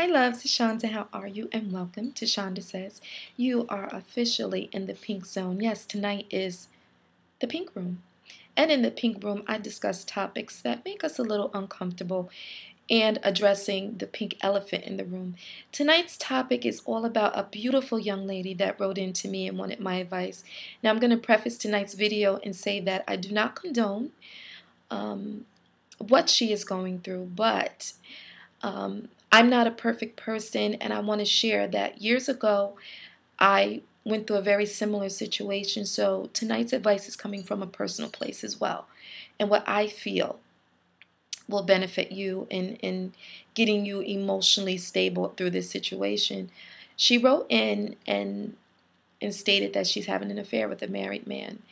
Hi loves, it's Shanda. How are you? And welcome to Shanda Says. You are officially in the pink zone. Yes, tonight is the pink room. And in the pink room, I discuss topics that make us a little uncomfortable and addressing the pink elephant in the room. Tonight's topic is all about a beautiful young lady that wrote in to me and wanted my advice. Now, I'm going to preface tonight's video and say that I do not condone what she is going through, but I'm not a perfect person, and I want to share that years ago I went through a very similar situation. So tonight's advice is coming from a personal place as well, and what I feel will benefit you in getting you emotionally stable through this situation. She wrote in and stated that she's having an affair with a married man.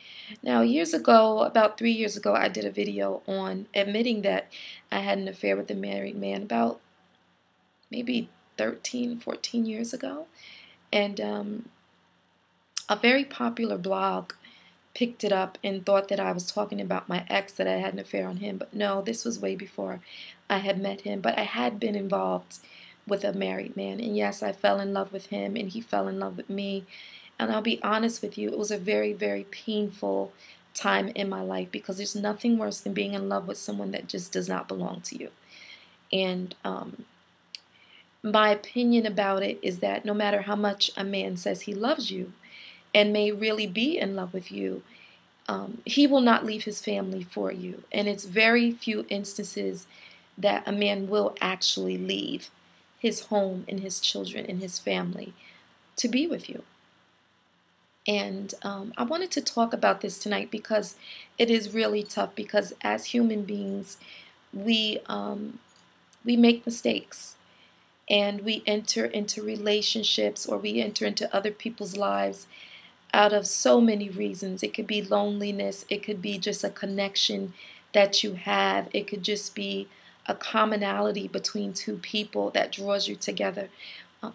Now, years ago, about 3 years ago, I did a video on admitting that I had an affair with a married man about maybe 13, 14 years ago. And a very popular blog picked it up and thought that I was talking about my ex, that I had an affair on him. But no, this was way before I had met him. But I had been involved with a married man. And yes, I fell in love with him and he fell in love with me. And I'll be honest with you, it was a very, very painful time in my life because there's nothing worse than being in love with someone that just does not belong to you. And my opinion about it is that no matter how much a man says he loves you and may really be in love with you, he will not leave his family for you. And it's very few instances that a man will actually leave his home and his children and his family to be with you. And I wanted to talk about this tonight because it is really tough, because as human beings, we make mistakes. And we enter into relationships, or we enter into other people's lives out of so many reasons. It could be loneliness. It could be just a connection that you have. It could just be a commonality between two people that draws you together.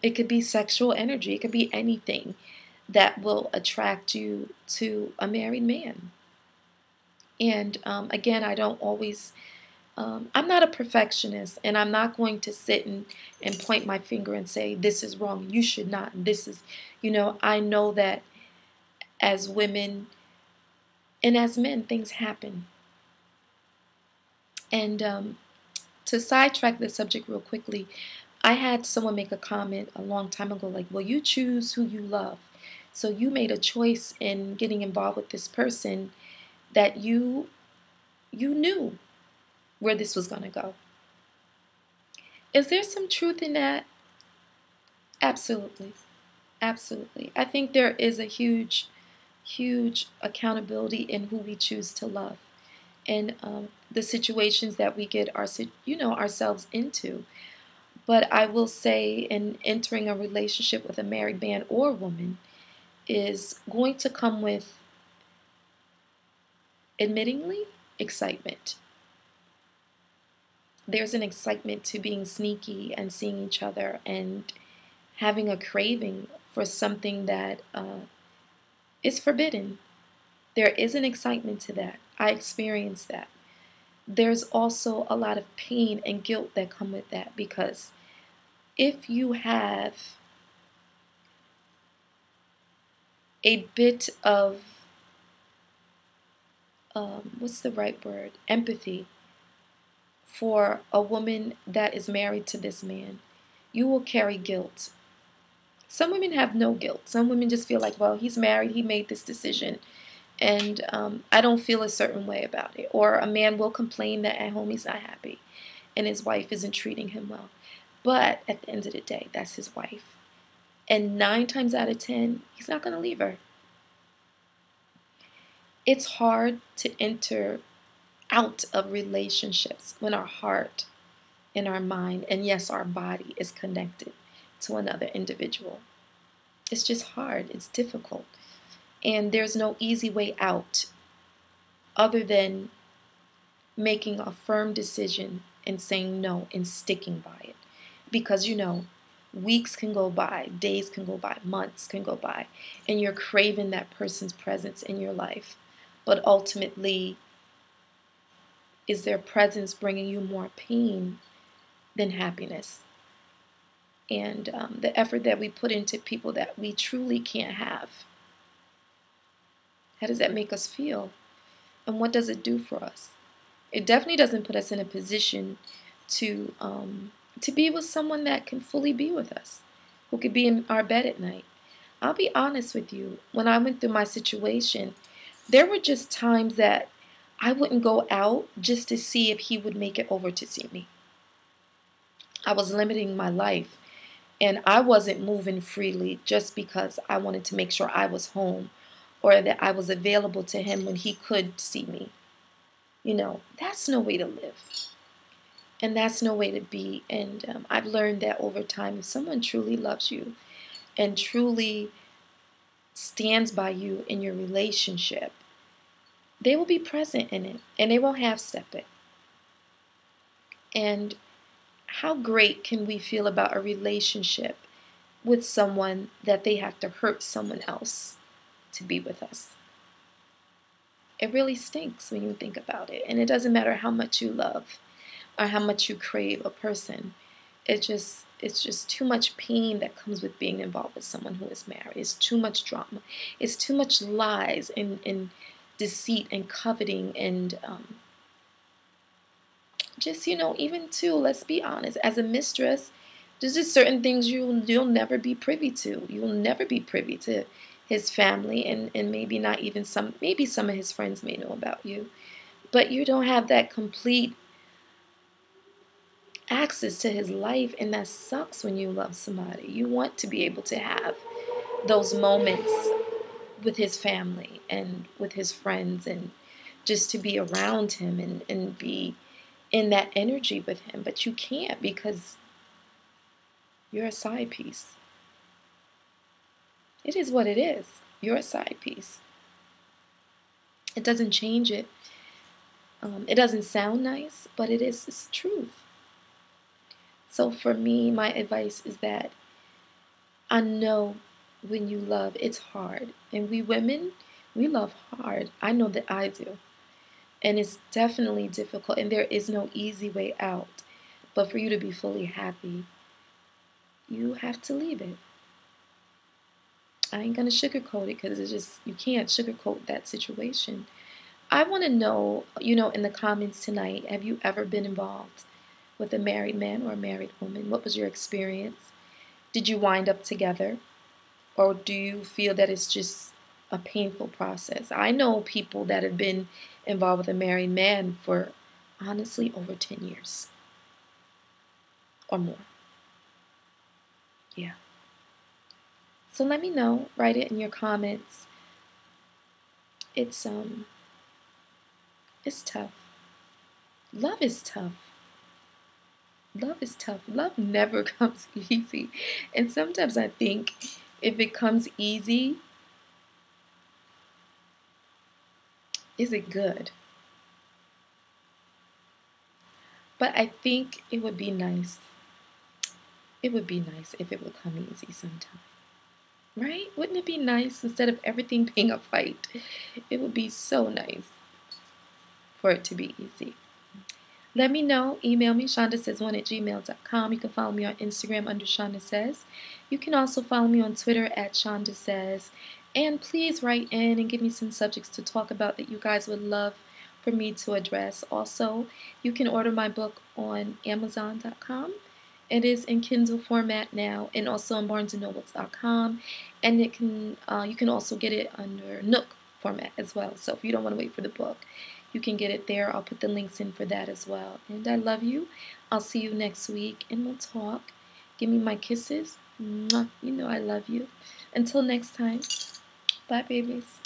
It could be sexual energy. It could be anything that will attract you to a married man. And again, I don't always I'm not a perfectionist, and I'm not going to sit and point my finger and say, this is wrong, you should not, and this is, I know that as women and as men, things happen. And to sidetrack the subject real quickly, I had someone make a comment a long time ago, like, well, you choose who you love. So you made a choice in getting involved with this person that you knew where this was going to go. Is there some truth in that? Absolutely. Absolutely. I think there is a huge, huge accountability in who we choose to love, and the situations that we get ourselves into. But I will say, in entering a relationship with a married man or woman is going to come with, admittingly, excitement. There's an excitement to being sneaky and seeing each other and having a craving for something that is forbidden. There is an excitement to that. I experienced that. There's also a lot of pain and guilt that come with that, because if you have a bit of, what's the right word? Empathy for a woman that is married to this man, you will carry guilt. Some women have no guilt. Some women just feel like, well, he's married, he made this decision, and I don't feel a certain way about it. Or a man will complain that at home he's not happy and his wife isn't treating him well. But at the end of the day, that's his wife. And 9 times out of 10, he's not going to leave her. It's hard to enter out of relationships when our heart and our mind, and yes, our body, is connected to another individual. It's just hard. It's difficult. And there's no easy way out other than making a firm decision and saying no and sticking by it. Because, weeks can go by, days can go by, months can go by, and you're craving that person's presence in your life. But ultimately, is their presence bringing you more pain than happiness? and the effort that we put into people that we truly can't have. How does that make us feel? And what does it do for us? It definitely doesn't put us in a position to be with someone that can fully be with us, who could be in our bed at night. I'll be honest with you. When I went through my situation, there were just times that I wouldn't go out just to see if he would make it over to see me. I was limiting my life, and I wasn't moving freely just because I wanted to make sure I was home or that I was available to him when he could see me. That's no way to live. And that's no way to be. And I've learned that over time, if someone truly loves you and truly stands by you in your relationship, they will be present in it and they won't half step it. And how great can we feel about a relationship with someone that they have to hurt someone else to be with us? It really stinks when you think about it. And it doesn't matter how much you love or how much you crave a person. It's just too much pain that comes with being involved with someone who is married. It's too much drama. It's too much lies and deceit and coveting and just, even too, let's be honest, as a mistress, there's just certain things you'll never be privy to. You'll never be privy to his family and maybe not even maybe some of his friends may know about you. But you don't have that complete access to his life, and that sucks when you love somebody. You want to be able to have those moments with his family and with his friends and just to be around him and be in that energy with him. But you can't because you're a side piece. It is what it is. You're a side piece. It doesn't change it. It doesn't sound nice, but it's truth. So for me, my advice is that I know when you love, it's hard. And we women, we love hard. I know that I do. And it's definitely difficult. And there is no easy way out. But for you to be fully happy, you have to leave it. I ain't going to sugarcoat it because you can't sugarcoat that situation. I want to know, in the comments tonight, have you ever been involved with a married man or a married woman? What was your experience? Did you wind up together? Or do you feel that it's just a painful process? I know people that have been involved with a married man for, honestly, over 10 years or more. Yeah. So let me know. Write it in your comments. It's tough. Love is tough. Love is tough. Love never comes easy. And sometimes I think if it comes easy, is it good? But I think it would be nice. It would be nice if it would come easy sometime. Right? Wouldn't it be nice instead of everything being a fight? It would be so nice for it to be easy. Let me know. Email me, shandasays1@gmail.com. You can follow me on Instagram under Shanda Says. You can also follow me on Twitter at Shanda Says. And please write in and give me some subjects to talk about that you guys would love for me to address. Also, you can order my book on Amazon.com. It is in Kindle format now, and also on BarnesandNobles.com. And you can also get it under Nook format as well. So if you don't want to wait for the book, you can get it there. I'll put the links in for that as well. And I love you. I'll see you next week, and we'll talk. Give me my kisses. Mwah. You know I love you. Until next time. Bye, babies.